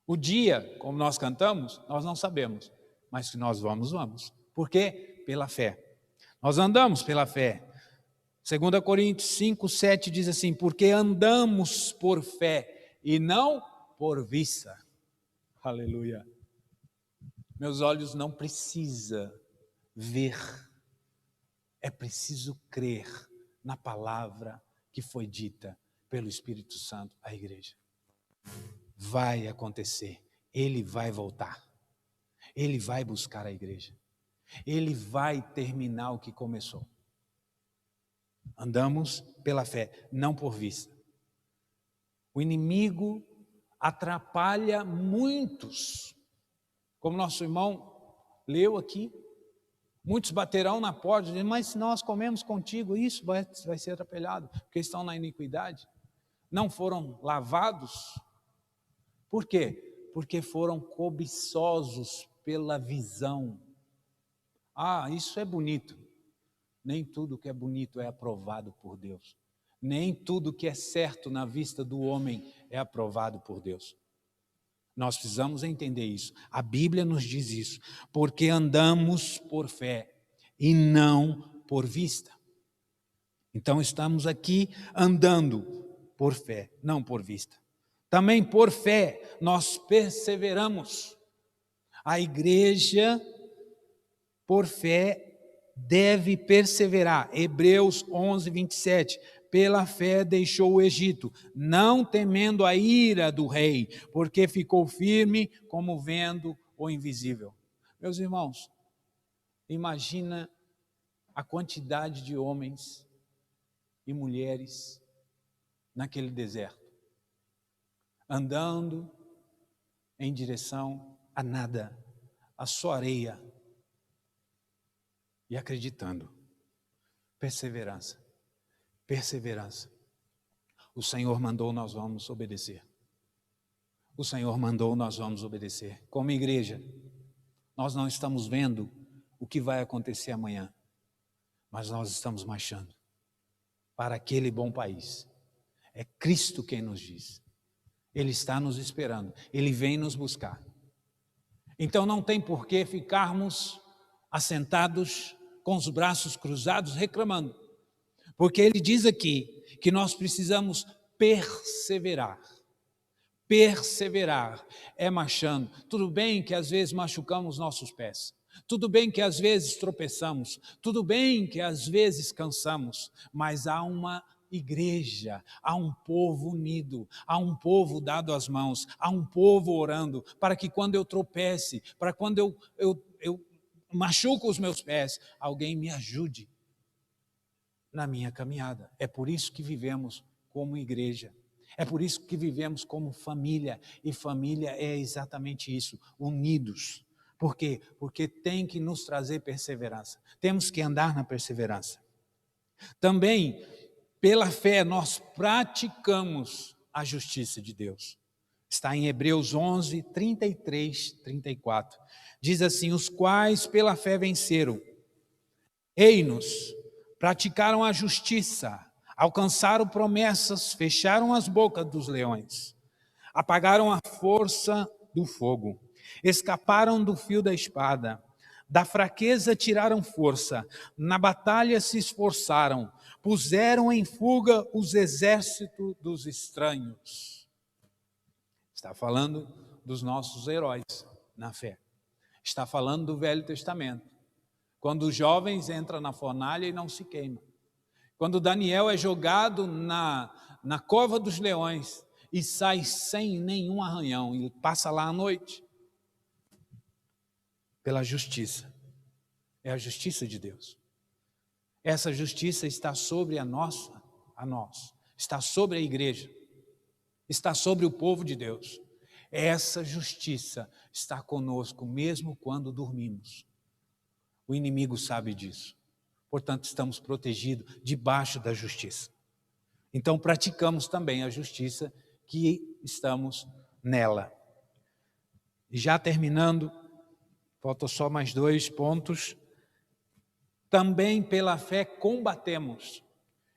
B: O dia, como nós cantamos, nós não sabemos, mas que nós vamos, vamos. Por quê? Pela fé. Nós andamos pela fé. 2 Coríntios 5, 7 diz assim, porque andamos por fé e não por vista. Aleluia. Meus olhos não precisam ver, é preciso crer na palavra que foi dita pelo Espírito Santo à igreja. Vai acontecer, ele vai voltar, ele vai buscar a igreja, ele vai terminar o que começou. Andamos pela fé, não por vista. O inimigo atrapalha muitos, como nosso irmão leu aqui. Muitos baterão na porta, dizendo, mas se nós comemos contigo, isso vai ser atrapalhado, porque estão na iniquidade. Não foram lavados. Por quê? Porque foram cobiçosos pela visão. Ah, isso é bonito. Nem tudo que é bonito é aprovado por Deus. Nem tudo que é certo na vista do homem é aprovado por Deus. Nós precisamos entender isso. A Bíblia nos diz isso. Porque andamos por fé e não por vista. Então estamos aqui andando por fé, não por vista. Também por fé nós perseveramos. A igreja, por fé, deve perseverar. Hebreus 11, 27. Pela fé deixou o Egito, não temendo a ira do rei, porque ficou firme como vendo o invisível. Meus irmãos, imagina a quantidade de homens e mulheres naquele deserto, andando em direção a nada, a só areia, e acreditando. Perseverança. Perseverança. O Senhor mandou, nós vamos obedecer. O Senhor mandou, nós vamos obedecer. Como igreja, nós não estamos vendo o que vai acontecer amanhã, mas nós estamos marchando para aquele bom país. É Cristo quem nos diz. Ele está nos esperando, Ele vem nos buscar. Então não tem por que ficarmos assentados com os braços cruzados reclamando, porque Ele diz aqui que nós precisamos perseverar. Perseverar é marchando. Tudo bem que às vezes machucamos nossos pés, tudo bem que às vezes tropeçamos, tudo bem que às vezes cansamos, mas há uma igreja, há um povo unido, há um povo dado às mãos, há um povo orando, para que quando eu tropece, para quando eu machuco os meus pés, alguém me ajude na minha caminhada. É por isso que vivemos como igreja, é por isso que vivemos como família, e família é exatamente isso, unidos. Por quê? Porque tem que nos trazer perseverança, temos que andar na perseverança. Também, pela fé, nós praticamos a justiça de Deus. Está em Hebreus 11, 33, 34. Diz assim, os quais pela fé venceram reinos, praticaram a justiça, alcançaram promessas, fecharam as bocas dos leões, apagaram a força do fogo, escaparam do fio da espada, da fraqueza tiraram força, na batalha se esforçaram, puseram em fuga os exércitos dos estranhos. Está falando dos nossos heróis na fé. Está falando do Velho Testamento. Quando os jovens entram na fornalha e não se queimam. Quando Daniel é jogado na cova dos leões e sai sem nenhum arranhão e passa lá à noite. Pela justiça. É a justiça de Deus. Essa justiça está sobre a nós, está sobre a igreja, está sobre o povo de Deus. Essa justiça está conosco mesmo quando dormimos. O inimigo sabe disso. Portanto, estamos protegidos debaixo da justiça. Então, praticamos também a justiça que estamos nela. E já terminando, faltam só mais 2 pontos. Também pela fé combatemos.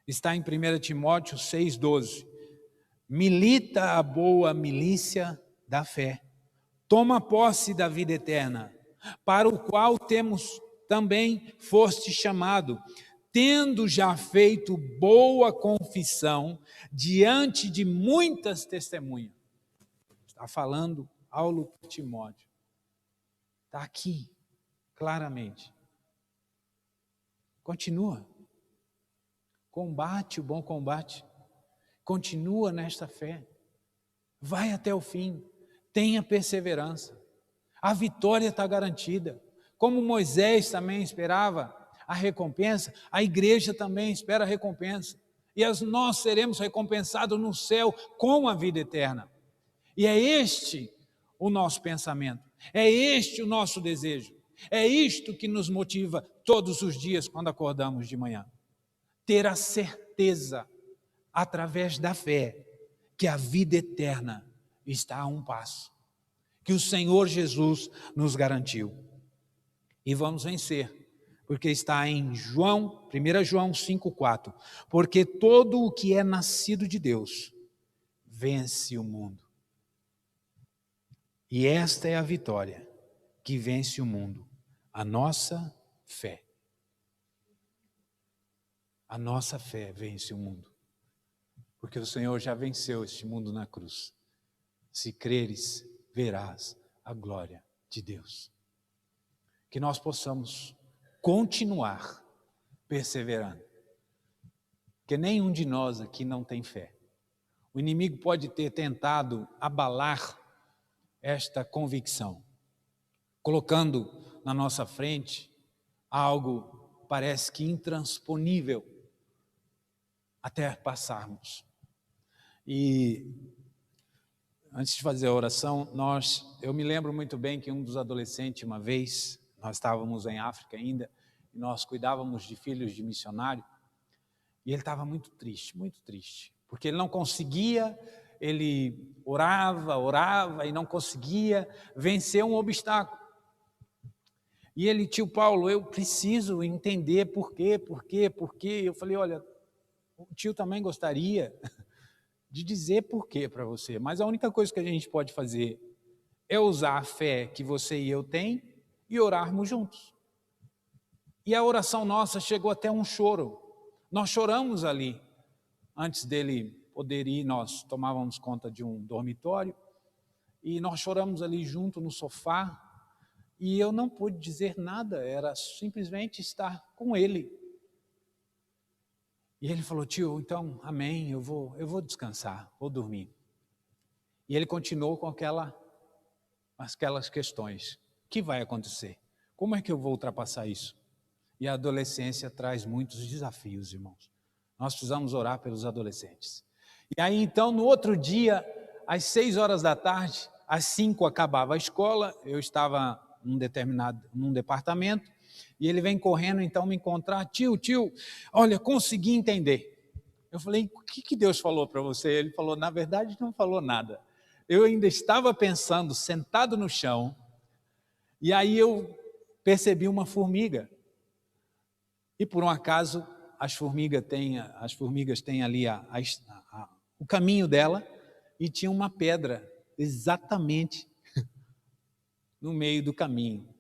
B: Está em 1 Timóteo 6,12. Milita a boa milícia da fé. Toma posse da vida eterna, para o qual temos também foste chamado, tendo já feito boa confissão diante de muitas testemunhas. Está falando Paulo para Timóteo. Está aqui, claramente. Continua. Combate o bom combate. Continua nesta fé. Vai até o fim. Tenha perseverança. A vitória está garantida. Como Moisés também esperava a recompensa, a igreja também espera a recompensa. E nós seremos recompensados no céu com a vida eterna. E é este o nosso pensamento. É este o nosso desejo. É isto que nos motiva todos os dias quando acordamos de manhã. Ter a certeza, através da fé, que a vida eterna está a um passo. Que o Senhor Jesus nos garantiu. E vamos vencer, porque está em 1 João 5,4. Porque todo o que é nascido de Deus vence o mundo. E esta é a vitória que vence o mundo, a nossa fé. A nossa fé vence o mundo, porque o Senhor já venceu este mundo na cruz. Se creres, verás a glória de Deus. Que nós possamos continuar perseverando, porque nenhum de nós aqui não tem fé. O inimigo pode ter tentado abalar esta convicção, colocando na nossa frente algo parece que intransponível até passarmos. E antes de fazer a oração, eu me lembro muito bem que um dos adolescentes, uma vez, nós estávamos em África ainda, e nós cuidávamos de filhos de missionário, e ele estava muito triste, porque ele não conseguia, ele orava e não conseguia vencer um obstáculo. E ele, tio Paulo, eu preciso entender por quê. Eu falei, olha, o tio também gostaria de dizer por quê para você, mas a única coisa que a gente pode fazer é usar a fé que você e eu tem e orarmos juntos. E a oração nossa chegou até um choro. Nós choramos ali. Antes dele poder ir, nós tomávamos conta de um dormitório e nós choramos ali junto no sofá e eu não pude dizer nada, era simplesmente estar com ele. E ele falou, tio, então, amém, eu vou descansar, vou dormir. E ele continuou com aquelas questões. O que vai acontecer? Como é que eu vou ultrapassar isso? E a adolescência traz muitos desafios, irmãos. Nós precisamos orar pelos adolescentes. E aí, então, no outro dia, às 6 horas da tarde, às 5 acabava a escola, eu estava num departamento, e ele vem correndo, então, me encontrar. Tio, olha, consegui entender. Eu falei, o que Deus falou para você? Ele falou, na verdade, não falou nada. Eu ainda estava pensando, sentado no chão, e aí eu percebi uma formiga. E por um acaso, as formigas têm ali o caminho dela, e tinha uma pedra exatamente no meio do caminho.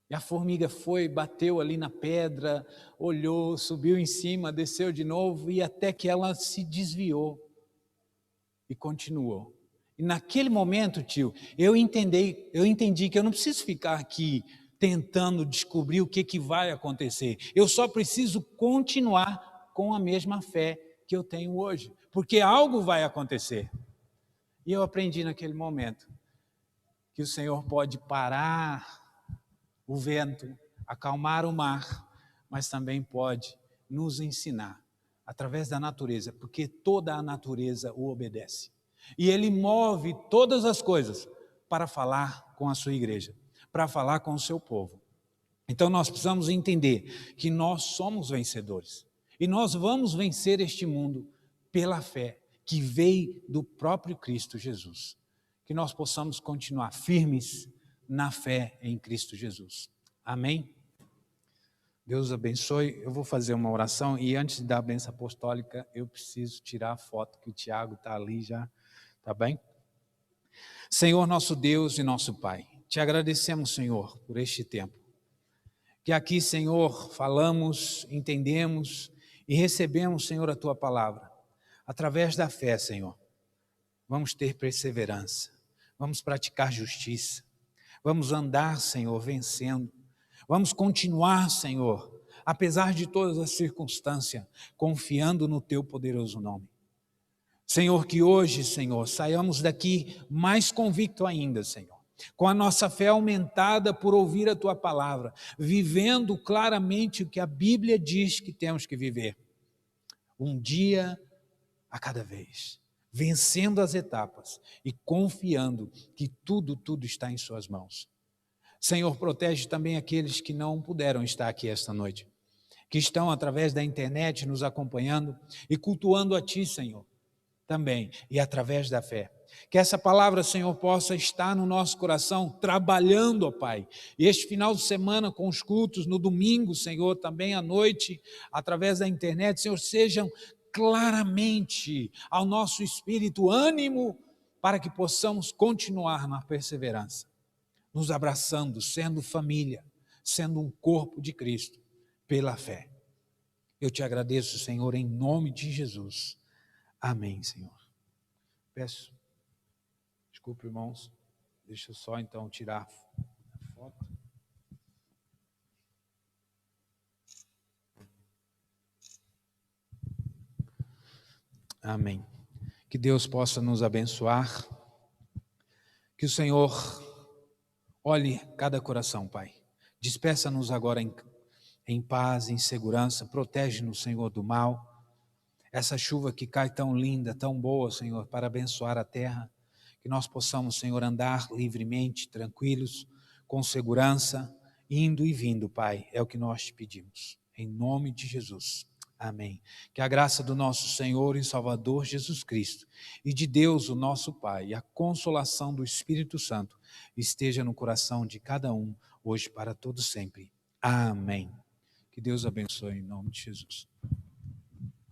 B: E a formiga foi, bateu ali na pedra, olhou, subiu em cima, desceu de novo, e até que ela se desviou e continuou. E naquele momento, tio, eu entendi que eu não preciso ficar aqui tentando descobrir o que vai acontecer. Eu só preciso continuar com a mesma fé que eu tenho hoje, porque algo vai acontecer. E eu aprendi naquele momento que o Senhor pode parar o vento, acalmar o mar, mas também pode nos ensinar através da natureza, porque toda a natureza o obedece. E Ele move todas as coisas para falar com a sua igreja, para falar com o seu povo. Então nós precisamos entender que nós somos vencedores. E nós vamos vencer este mundo pela fé que veio do próprio Cristo Jesus. Que nós possamos continuar firmes na fé em Cristo Jesus. Amém? Deus abençoe. Eu vou fazer uma oração e antes da bênção apostólica eu preciso tirar a foto que o Tiago está ali já. Tá bem? Senhor, nosso Deus e nosso Pai, te agradecemos, Senhor, por este tempo. Que aqui, Senhor, falamos, entendemos e recebemos, Senhor, a Tua palavra. Através da fé, Senhor, vamos ter perseverança, vamos praticar justiça, vamos andar, Senhor, vencendo. Vamos continuar, Senhor, apesar de todas as circunstâncias, confiando no Teu poderoso nome. Senhor, que hoje, Senhor, saiamos daqui mais convicto ainda, Senhor, com a nossa fé aumentada por ouvir a Tua palavra, vivendo claramente o que a Bíblia diz que temos que viver. Um dia a cada vez, vencendo as etapas e confiando que tudo está em Suas mãos. Senhor, protege também aqueles que não puderam estar aqui esta noite, que estão através da internet nos acompanhando e cultuando a Ti, Senhor, também, e através da fé. Que essa palavra, Senhor, possa estar no nosso coração, trabalhando, ó Pai. E este final de semana com os cultos, no domingo, Senhor, também à noite, através da internet, Senhor, sejam claramente ao nosso espírito ânimo para que possamos continuar na perseverança, nos abraçando, sendo família, sendo um corpo de Cristo, pela fé. Eu te agradeço, Senhor, em nome de Jesus. Amém, Senhor. Peço, desculpe, irmãos, deixa eu só então tirar a foto. Amém. Que Deus possa nos abençoar, que o Senhor olhe cada coração, Pai. Despeça-nos agora em paz, em segurança, protege-nos, Senhor, do mal. Essa chuva que cai tão linda, tão boa, Senhor, para abençoar a terra, que nós possamos, Senhor, andar livremente, tranquilos, com segurança, indo e vindo, Pai, é o que nós te pedimos, em nome de Jesus, amém. Que a graça do nosso Senhor e Salvador Jesus Cristo, e de Deus, o nosso Pai, e a consolação do Espírito Santo, esteja no coração de cada um, hoje para todo sempre, amém. Que Deus abençoe em nome de Jesus.